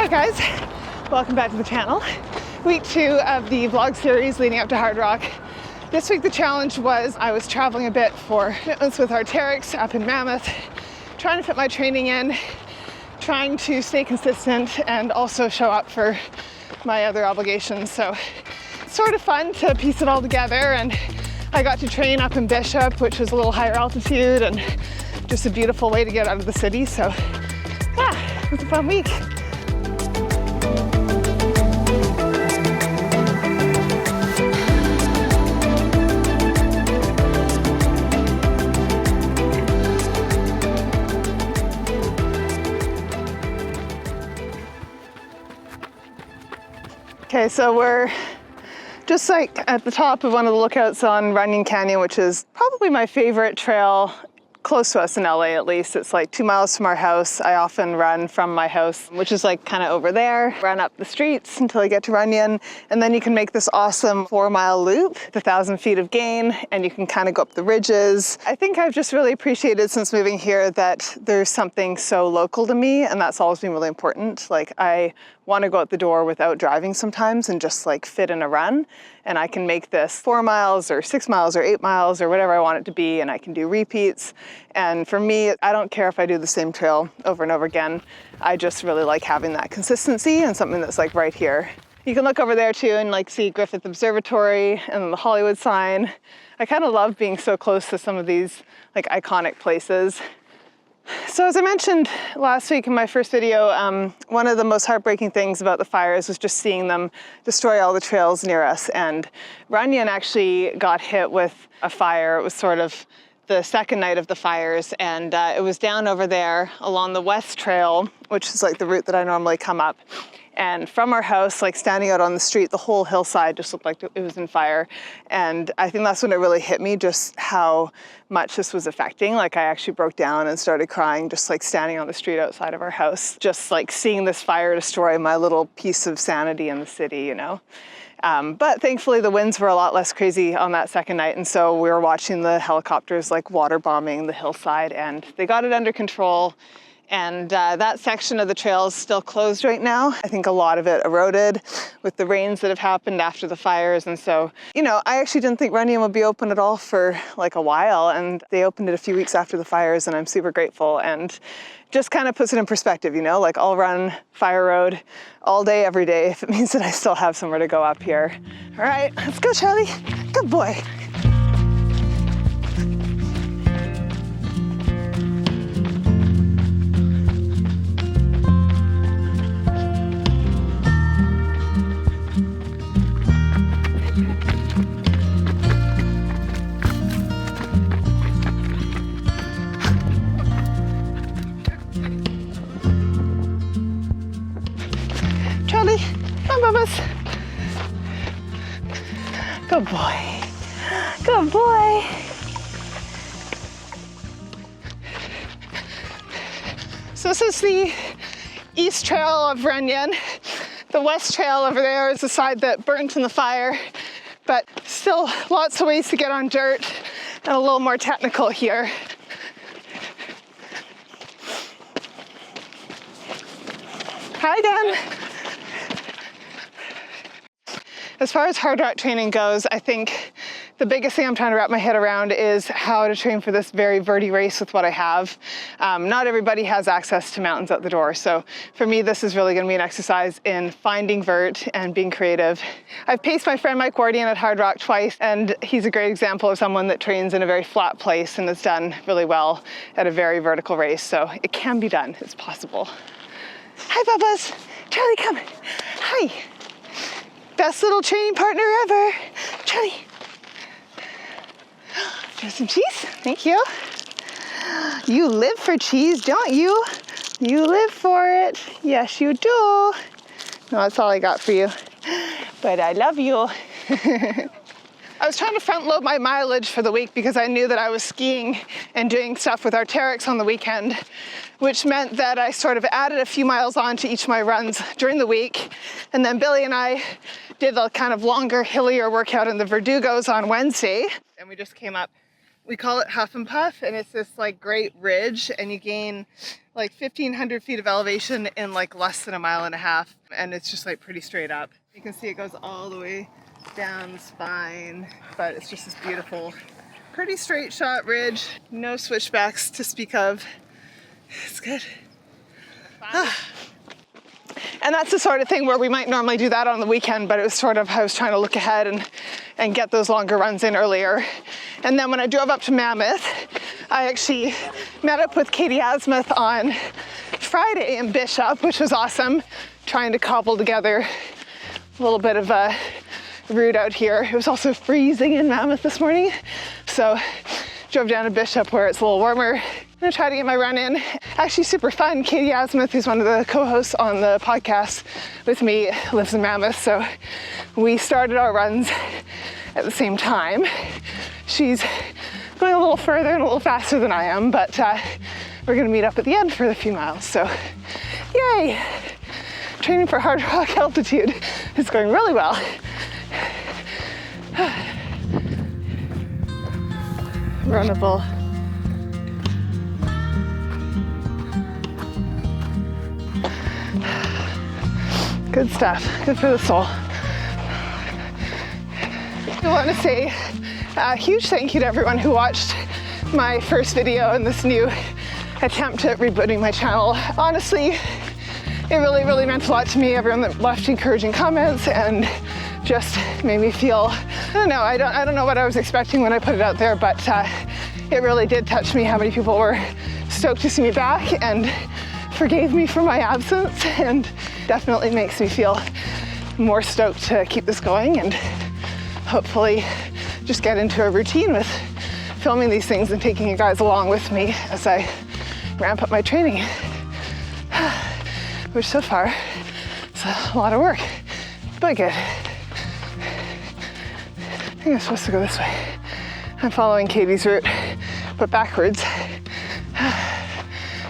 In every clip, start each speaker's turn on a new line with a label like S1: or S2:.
S1: Hey guys, welcome back to the channel. Week 2 of the vlog series leading up to Hardrock. This week the challenge was I was traveling a bit for commitments with Attar up in Mammoth, trying to fit my training in, trying to stay consistent and also show up for my other obligations. So it's sort of fun to piece it all together, and I got to train up in Bishop, which was a little higher altitude and just a beautiful way to get out of the city. So yeah, it was a fun week. Okay, so we're just like at the top of one of the lookouts on Runyon Canyon, which is probably my favorite trail close to us in LA, at least. It's like 2 miles from our house. I often run from my house, which is like kind of over there, run up the streets until I get to Runyon, and then you can make this awesome 4-mile loop, 1,000 feet of gain, and you can kind of go up the ridges. I think I've just really appreciated since moving here that there's something so local to me, and that's always been really important. Like, I want to go out the door without driving sometimes and just like fit in a run, and I can make this 4 miles or 6 miles or 8 miles or whatever I want it to be, and I can do repeats. And for me, I don't care if I do the same trail over and over again. I just really like having that consistency and something that's like right here. You can look over there too and like see Griffith Observatory and then the Hollywood sign. I kind of love being so close to some of these like iconic places. So as I mentioned last week in my first video, one of the most heartbreaking things about the fires was just seeing them destroy all the trails near us. And Runyon actually got hit with a fire. It was sort of the second night of the fires, and it was down over there along the West Trail, which is like the route that I normally come up. And from our house, like standing out on the street, the whole hillside just looked like it was in fire. And I think that's when it really hit me, just how much this was affecting. Like, I actually broke down and started crying, just like standing on the street outside of our house, just like seeing this fire destroy my little piece of sanity in the city, you know? But thankfully the winds were a lot less crazy on that second night, and so we were watching the helicopters like water bombing the hillside, and they got it under control. And that section of the trail is still closed right now. I think a lot of it eroded with the rains that have happened after the fires. And so, you know, I actually didn't think Runyon would be open at all for like a while. And they opened it a few weeks after the fires, and I'm super grateful. And just kind of puts it in perspective, you know, like I'll run Fire Road all day, every day, if it means that I still have somewhere to go up here. All right, let's go, Charlie. Good boy. Charlie, come on, Bubba's. Good boy. Good boy. So this is the east trail of Runyon. The west trail over there is the side that burnt in the fire, but still lots of ways to get on dirt and a little more technical here. Hi, Dan. As far as Hardrock training goes, I think the biggest thing I'm trying to wrap my head around is how to train for this very verty race with what I have. Not everybody has access to mountains out the door, so for me this is really going to be an exercise in finding vert and being creative. I've paced my friend Mike Wardian at Hardrock twice, and he's a great example of someone that trains in a very flat place and has done really well at a very vertical race, so it can be done. It's possible. Hi, Bubba's. Charlie, come. Hi. Best little training partner ever. Charlie. Do you want some cheese? Thank you. You live for cheese, don't you? You live for it. Yes, you do. No, that's all I got for you. But I love you. I was trying to front load my mileage for the week because I knew that I was skiing and doing stuff with Attar on the weekend, which meant that I sort of added a few miles on to each of my runs during the week. And then Billy and I did a kind of longer, hillier workout in the Verdugos on Wednesday. And we just came up We call it Huff and Puff, and it's this like great ridge, and you gain like 1,500 feet of elevation in like less than a mile and a half, and it's just like pretty straight up. You can see it goes all the way down the spine, but it's just this beautiful, pretty straight shot ridge. No switchbacks to speak of. It's good. And that's the sort of thing where we might normally do that on the weekend, but it was sort of, I was trying to look ahead and get those longer runs in earlier. And then when I drove up to Mammoth, I actually met up with Katie Asmuth on Friday in Bishop, which was awesome, trying to cobble together a little bit of a route out here. It was also freezing in Mammoth this morning, so drove down to Bishop where it's a little warmer. I'm gonna try to get my run in. Actually super fun. Katie Asmuth, who's one of the co-hosts on the podcast with me, lives in Mammoth, so we started our runs at the same time. She's going a little further and a little faster than I am, but we're gonna meet up at the end for the few miles, so yay! Training for Hardrock altitude is going really well. Runnable. Good stuff, good for the soul. I want to say a huge thank you to everyone who watched my first video in this new attempt at rebooting my channel. Honestly, it really meant a lot to me. Everyone that left encouraging comments and just made me feel, I don't know what I was expecting when I put it out there, but it really did touch me how many people were stoked to see me back and forgave me for my absence, and definitely makes me feel more stoked to keep this going and hopefully just get into a routine with filming these things and taking you guys along with me as I ramp up my training, which so far is a lot of work, but good. I think I'm supposed to go this way. I'm following Katie's route, but backwards.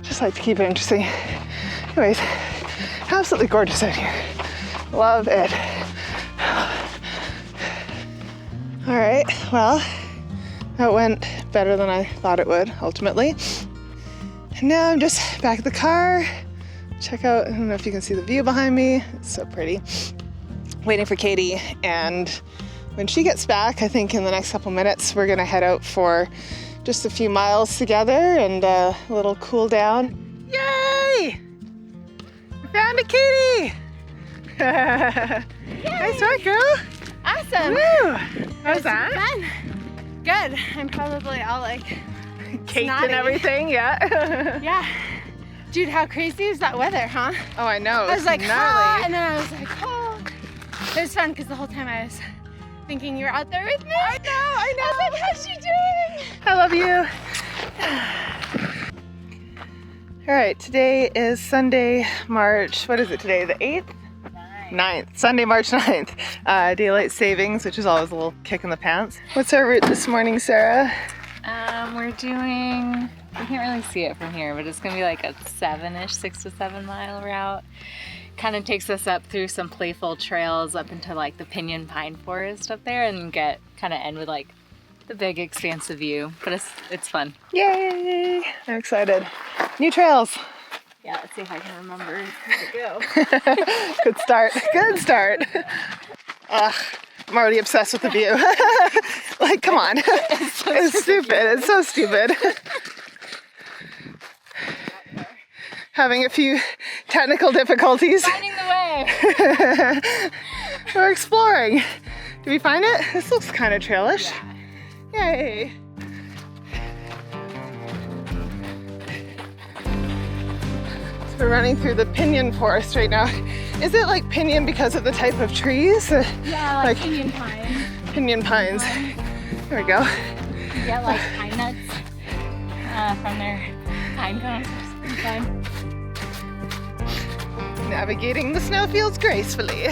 S1: Just like to keep it interesting. Anyways, absolutely gorgeous out here. Love it. All right, well, that went better than I thought it would, ultimately. And now I'm just back at the car. Check out, I don't know if you can see the view behind me. It's so pretty. Waiting for Katie, and when she gets back, I think in the next couple minutes, we're gonna head out for just a few miles together and a little cool down. Yay! We found a kitty! Nice work, girl!
S2: Awesome!
S1: Woo! How's that?
S2: Fun. Good. I'm probably all like
S1: caked
S2: snotty.
S1: and everything, yeah.
S2: Yeah. Dude, how crazy is that weather, huh?
S1: Oh, I know.
S2: I was like,
S1: gnarly.
S2: hot, and then I was like, cold. It was fun because the whole time I was thinking you were out there with me.
S1: I know.
S2: I was like, how's she doing?
S1: I love you. All right, today is Sunday, March, what is it today, the 8th? 9th. Sunday, March 9th. Daylight savings, which is always a little kick in the pants. What's our route this morning, Sarah?
S3: We're doing, you can't really see it from here, but it's gonna be like a 6 to 7 mile route. Kind of takes us up through some playful trails up into like the pinyon pine forest up there, and kind of end with like the big expansive view, but it's fun.
S1: Yay! I'm excited. New trails.
S3: Yeah, let's see if I can remember where to go.
S1: Good start. Good start. Ugh, I'm already obsessed with the view. Like, come on. It's stupid. It's so stupid. Having a few technical difficulties.
S3: Finding the way.
S1: We're exploring. Did we find it? This looks kind of trailish. Yeah. Yay. So we're running through the pinyon forest right now. Is it like pinyon because of the type of trees?
S3: Yeah, like pinyon pine.
S1: Pinyon pines. There we go.
S3: You get like pine nuts from their pine cones. It's fun.
S1: Navigating the snowfields gracefully.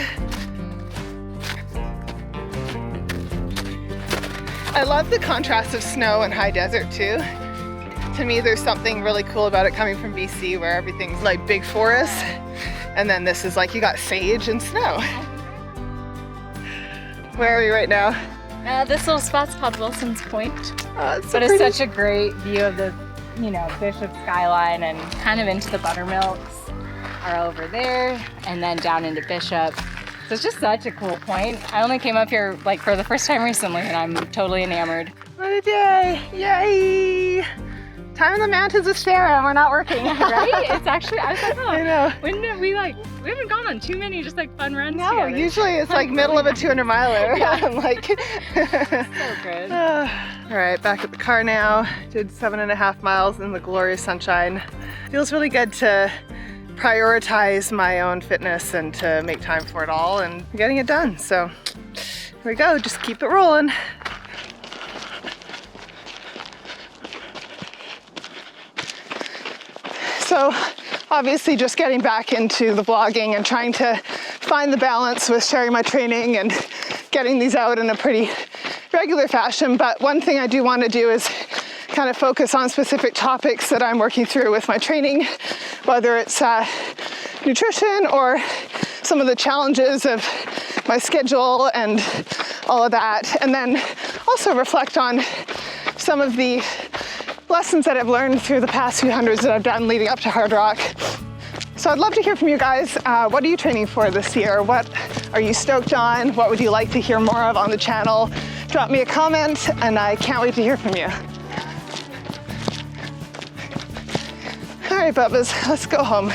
S1: I love the contrast of snow and high desert too. To me, there's something really cool about it coming from BC, where everything's like big forests, and then this is like you got sage and snow. Where are we right now?
S3: This little spot's called Wilson's Point,
S1: It's
S3: but it's such a great view of the, Bishop skyline, and kind of into the buttermilks are over there, and then down into Bishop. So it's just such a cool point. I only came up here like for the first time recently, and I'm totally enamored.
S1: What a day! Yay! Time in the mountains with Sarah. We're not working.
S3: Right? It's actually, I was like, oh,
S1: I know.
S3: when did we haven't gone on too many just like fun runs
S1: No,
S3: together.
S1: usually it's like middle of a 200-miler.
S3: Yeah.
S1: I'm like,
S3: So good.
S1: all right, back at the car now. Did 7.5 miles in the glorious sunshine. Feels really good to prioritize my own fitness and to make time for it all, and getting it done. So here we go, just keep it rolling. So obviously just getting back into the vlogging and trying to find the balance with sharing my training and getting these out in a pretty regular fashion. But one thing I do want to do is kind of focus on specific topics that I'm working through with my training, whether it's nutrition or some of the challenges of my schedule and all of that. And then also reflect on some of the lessons that I've learned through the past few hundreds that I've done leading up to Hardrock. So I'd love to hear from you guys. What are you training for this year? What are you stoked on? What would you like to hear more of on the channel? Drop me a comment, and I can't wait to hear from you. All right, Bubbas, let's go home.